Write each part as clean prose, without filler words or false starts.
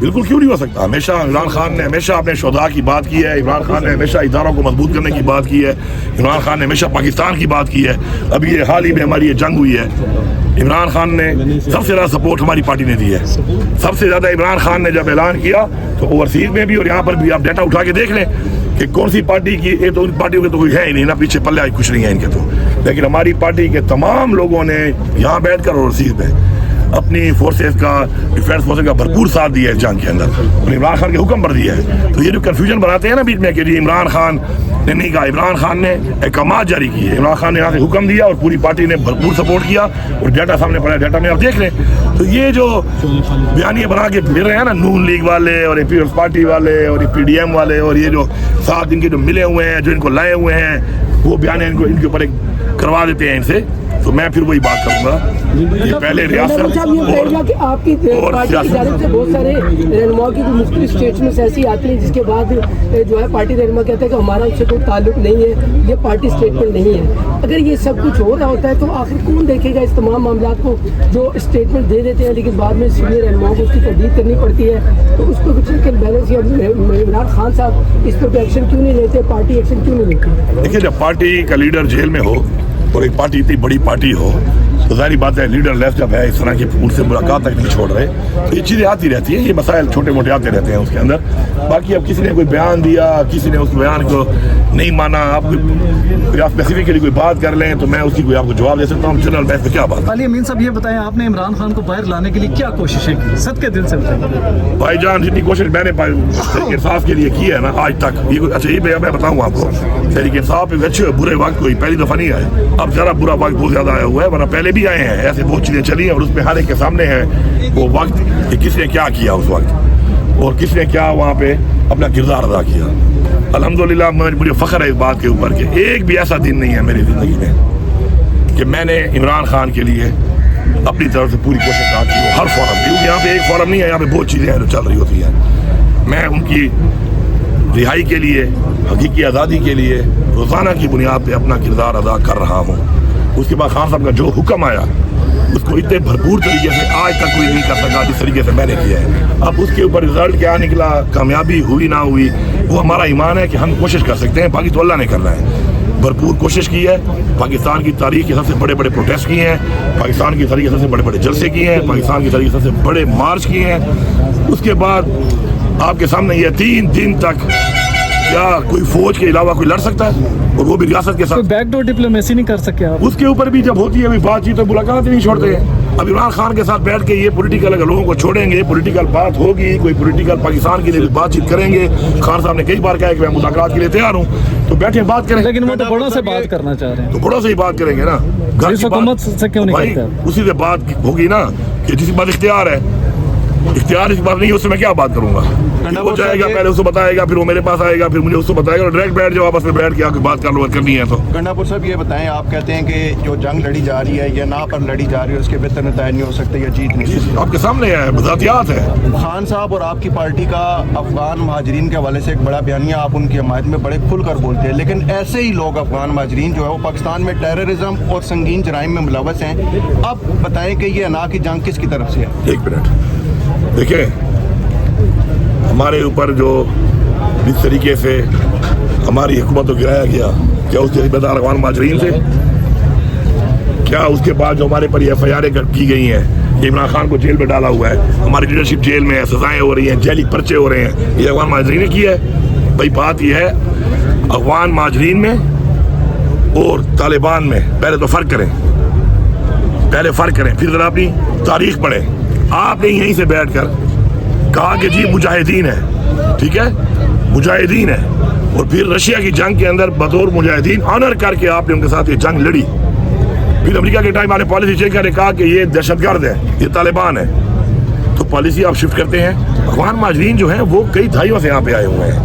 بالکل کیوں نہیں ہو سکتا. ہمیشہ عمران خان نے ہمیشہ اپنے شہداء کی بات کی ہے. عمران خان نے ہمیشہ اداروں کو مضبوط کرنے کی بات کی ہے. عمران خان نے ہمیشہ پاکستان کی بات کی ہے. ابھی یہ حال ہی میں ہماری یہ جنگ ہوئی ہے, عمران خان نے سب سے زیادہ سپورٹ ہماری پارٹی نے دی ہے. سب سے زیادہ عمران خان نے جب اعلان کیا تو اوورسیز میں بھی اور یہاں پر بھی آپ ڈیٹا اٹھا کے دیکھ لیں کہ کون سی پارٹی کی, یہ تو ان پارٹیوں کے تو کوئی ہے ہی نہیں نا, پیچھے پلے آئی کچھ نہیں ہے ان کے تو. لیکن ہماری پارٹی کے تمام لوگوں نے یہاں بیٹھ کر اوورسیز میں اپنی فورسز کا, ڈیفینس فورسز کا بھرپور ساتھ دیا ہے اس جنگ کے اندر, اور عمران خان کے حکم پر دیا ہے. تو یہ جو کنفیوژن بناتے ہیں نا بیچ میں کہ جی عمران خان نے نہیں کہا, عمران خان نے احکامات جاری کیے, عمران خان نے یہاں سے حکم دیا اور پوری پارٹی نے بھرپور سپورٹ کیا, اور ڈیٹا سامنے پڑا ہے, ڈیٹا میں آپ دیکھ لیں. تو یہ جو بیانیے بنا کے پھر رہے ہیں نا نون لیگ والے اور پیپلز پارٹی والے اور پی ڈی ایم والے, اور یہ جو ساتھ ان کے جو ملے ہوئے ہیں, جو ان کو لائے ہوئے ہیں, وہ بیانیے ان کے اوپر ایک کروا دیتے ہیں ان سے. تو میں پھر وہی بات کروں گا کہ پہلے ریاست آپ کی پارٹی کی جانب سے بہت سارے رہنماؤں کی مختلف اسٹیٹمنٹس ایسی آتی ہیں جس کے بعد جو ہے پارٹی رہنما کہتے ہیں کہ ہمارا اس سے کوئی تعلق نہیں ہے, یہ پارٹی اسٹیٹمنٹ نہیں ہے. اگر یہ سب کچھ ہو رہا ہوتا ہے تو آخر کون دیکھے گا اس تمام معاملات کو جو اسٹیٹمنٹ دے دیتے ہیں لیکن بعد میں سینئر رہنماؤں کو اس کی تردید کرنی پڑتی ہے. تو اس پہ کچھ بیلنس, یا عمران خان صاحب اس پہ کوئی ایکشن کیوں نہیں لیتے, پارٹی ایکشن کیوں نہیں لیتی؟ دیکھیے جب پارٹی کا لیڈر جیل میں ہو اور ایک پارٹی اتنی بڑی پارٹی ہو تو ظاہری بات ہے لیڈر لیس جب ہے اس طرح کی ان سے ملاقات تک نہیں چھوڑ رہے, تو یہ چیزیں آتی رہتی ہیں, یہ مسائل چھوٹے موٹے آتے رہتے ہیں اس کے اندر. باقی اب کسی نے کوئی بیان دیا, کسی نے اس بیان کو نہیں مانا, آپ اسپیسیفکلی کوئی بات کر لیں تو میں اس کی کوئی آپ کو جواب دے سکتا ہوں. جنرل بیس پہ کیا بات. علی امین صاحب یہ بتائیں, آپ نے عمران خان کو باہر لانے کے لیے کیا کوششیں کی, صد کے دل سے بتائیں. بھائی جان جتنی کوشش میں نے تحریک انصاف کے لیے کی ہے نا آج تک, یہ اچھا یہ میں بتاؤں آپ کو, تحریک انصاف ایک اچھے برے وقت کوئی پہلی دفعہ نہیں آئے, اب ذرا برا وقت بہت زیادہ آیا ہوا ہے, ورنہ پہلے بھی آئے ہیں ایسے بہت چیزیں چلی ہیں, اور اس میں ہر ایک کے سامنے ہے وہ وقت کہ کس نے کیا کیا اس وقت اور کس نے کیا وہاں پہ اپنا کردار ادا کیا. الحمدللہ مجھے فخر ہے اس بات کے اوپر کہ ایک بھی ایسا دن نہیں ہے میری زندگی میں کہ میں نے عمران خان کے لیے اپنی طرف سے پوری کوشش نہ کی ہو. ہر فورم کیونکہ یہاں پہ ایک فورم نہیں ہے, یہاں پہ بہت چیزیں ہیں جو چل رہی ہوتی ہیں. میں ان کی رہائی کے لیے, حقیقی آزادی کے لیے روزانہ کی بنیاد پہ اپنا کردار ادا کر رہا ہوں. اس کے بعد خان صاحب کا جو حکم آیا اس کو اتنے بھرپور طریقے سے آج تک کوئی نہیں کر سکا جس طریقے سے میں نے کیا ہے. اب اس کے اوپر رزلٹ کیا نکلا, کامیابی ہوئی نہ ہوئی, وہ ہمارا ایمان ہے کہ ہم کوشش کر سکتے ہیں, باقی تو اللہ نے کرنا ہے. بھرپور کوشش کی ہے, پاکستان کی تاریخ کے سب سے بڑے بڑے پروٹیسٹ کیے ہیں, پاکستان کی تاریخ کے سب سے بڑے بڑے جلسے کیے ہیں, پاکستان کی تاریخ کے سب سے بڑے مارچ کیے ہیں. اس کے بعد آپ کے سامنے یہ 3 دن تک کیا کوئی فوج کے علاوہ کوئی لڑ سکتا ہے, اور وہ بھی ریاست کے ساتھ بیک ڈور ڈپلومیسی نہیں کر سکے آپ. اس کے اوپر بھی جب ہوتی ہے بات چیت تو ملاقات نہیں چھوڑتے ہیں. اب عمران خان کے ساتھ بیٹھ کے یہ پولیٹیکل اگر لوگوں کو چھوڑیں گے, پولیٹیکل بات ہوگی, کوئی پولیٹیکل پاکستان کے لیے بات چیت کریں گے. خان صاحب نے کئی بار کہا کہ میں مذاکرات کے لیے تیار ہوں, تو بیٹھے بات کریں. لیکن وہ تو بڑوں سے بات کرنا چاہ رہے ہیں, تو بڑوں سے ہی بات کریں گے نا. حکومت سے کیوں نہیں کرتے؟ اسی سے بات ہوگی نا کہ جس بات اختیار ہے, اختیار اس بات نہیں ہے, اس سے میں کیا بات کروں گا. وہ جائے گا پہلے اس کو بتائے گا, پھر وہ میرے پاس آئے گا, پھر مجھے اس کو بتائے گا, ڈائریکٹ بیٹھ جاؤ آپس میں بیٹھ کے آپ کی بات کر لو کرنی ہے. تو گنڈا پور صاحب یہ بتائیں, آپ کہتے ہیں کہ جو جنگ لڑی جا رہی ہے یا نہ پر لڑی جا رہی ہے اس کے بہتر نتائج نہیں ہو سکتے یا جیت نہیں. آپ کے سامنے ہے, ذاتیات ہے. خان صاحب اور آپ کی پارٹی کا افغان مہاجرین کے حوالے سے ایک بڑا بیانیہ آپ ان کی حمایت میں بڑے کھل کر بولتے ہیں, لیکن ایسے ہی لوگ افغان مہاجرین جو ہے وہ پاکستان میں ٹیررزم اور سنگین جرائم میں ملوث ہیں. اب بتائیں کہ یہ انا کی جنگ کس کی طرف سے ہے؟ ایک منٹ دیکھیں, ہمارے اوپر جو جس طریقے سے ہماری حکومت کو گرایا گیا, کیا اس کے ذمہ دار افغان مہاجرین تھے؟ کیا اس کے بعد جو ہمارے پر یہ FIR کی گئی ہیں, یہ عمران خان کو جیل میں ڈالا ہوا ہے, ہماری لیڈرشپ جیل میں ہے, سزائیں ہو رہی ہیں, جیلی پرچے ہو رہے ہیں, یہ افغان مہاجرین نے کیا ہے؟ بھائی بات یہ ہے افغان مہاجرین میں اور طالبان میں پہلے تو فرق کریں, پھر ذرا اپنی تاریخ پڑھیں. آپ نے یہیں سے بیٹھ کر کہا کہ جی مجاہدین ہے, ٹھیک ہے مجاہدین ہے, اور پھر رشیا کی جنگ کے اندر بطور مجاہدین آنر کر کے آپ نے ان کے ساتھ یہ جنگ لڑی. پھر امریکہ کے ٹائم والے پالیسی چیک نے کہا کہ یہ دہشت گرد ہے, یہ طالبان ہے. تو پالیسی آپ شفٹ کرتے ہیں. افغان مہاجرین جو ہیں وہ کئی دہائیوں سے یہاں پہ آئے ہوئے ہیں,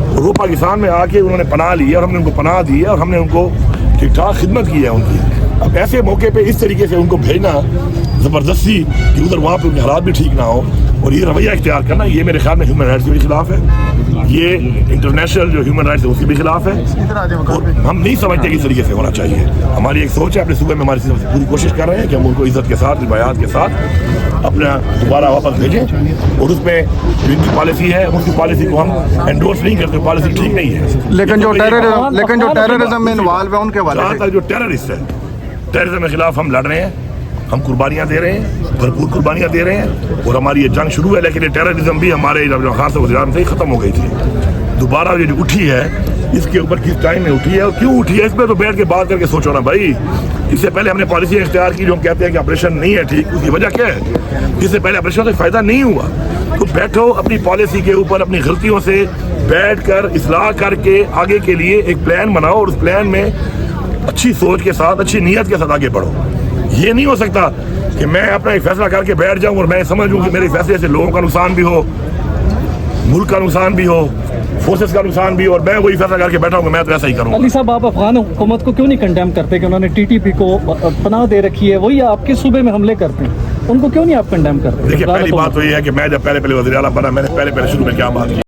اور وہ پاکستان میں آ کے انہوں نے پناہ لی ہے, اور ہم نے ان کو پناہ دی ہے, اور ہم نے ان کو ٹھیک ٹھاک خدمت کی ہے ان کی. اب ایسے موقع پہ اس طریقے سے ان کو بھیجنا زبردستی کہ ادھر وہاں پہ ان کے حالات بھی ٹھیک نہ ہو, اور یہ رویہ اختیار کرنا یہ میرے خیال میں ہیومن رائٹس کے بھی خلاف ہے, یہ انٹرنیشنل جو ہیومن رائٹس ہے اس کے بھی خلاف ہے, اور ہم نہیں سمجھتے کہ اس طریقے سے ہونا چاہیے. ہماری ایک سوچ ہے, اپنے صوبے میں ہماری پوری کوشش کر رہے ہیں کہ ہم ان کو عزت کے ساتھ, روایات کے ساتھ اپنا دوبارہ واپس بھیجیں, اور اس میں جو ان کی پالیسی ہے اس کی پالیسی کو ہم انڈورس نہیں کرتے, پالیسی ٹھیک نہیں ہے. لیکن جو ٹیررزم میں انوالو ہے ان کے والے جہاں تک جو ٹیررسٹ ہے, ٹیررزم کے خلاف ہم لڑ رہے ہیں, ہم قربانیاں دے رہے ہیں, بھرپور قربانیاں دے رہے ہیں, اور ہماری یہ جنگ شروع ہے. لیکن یہ ٹیررزم بھی ہمارے جب خاص وزیر اعظم سے ہی ختم ہو گئی تھی. دوبارہ یہ جو اٹھی ہے اس کے اوپر کس ٹائم میں اٹھی ہے اور کیوں اٹھی ہے, اس پہ تو بیٹھ کے بات کر کے سوچو نا بھائی. اس سے پہلے ہم نے پالیسی اختیار کی جو ہم کہتے ہیں کہ آپریشن نہیں ہے ٹھیک, اس کی وجہ کیا ہے؟ اس سے پہلے آپریشن سے فائدہ نہیں ہوا. تو بیٹھو اپنی پالیسی کے اوپر اپنی غلطیوں سے بیٹھ کر اصلاح کر کے آگے کے لیے ایک پلان بناؤ, اور اس پلان میں اچھی سوچ کے ساتھ, اچھی نیت کے ساتھ آگے بڑھو. یہ نہیں ہو سکتا کہ میں اپنا ایک فیصلہ کر کے بیٹھ جاؤں اور میں سمجھوں کہ میرے فیصلے سے لوگوں کا نقصان بھی ہو, ملک کا نقصان بھی ہو, فورسز کا نقصان بھی, اور میں وہی فیصلہ کر کے بیٹھا ہوں کہ میں تو ایسا ہی کروں. علی صاحب, آپ افغان حکومت کو کیوں نہیں کنڈیم کرتے کہ انہوں نے ٹی ٹی پی کو پناہ دے رکھی ہے, وہی آپ کے صوبے میں حملے کرتے ہیں, ان کو کیوں نہیں آپ کنڈیم کرتے؟ دیکھیے پہلی بات تو یہ ہے کہ میں جب پہلے وزیر اعلیٰ بنا, میں نے پہلے شروع میں کیا بات کی.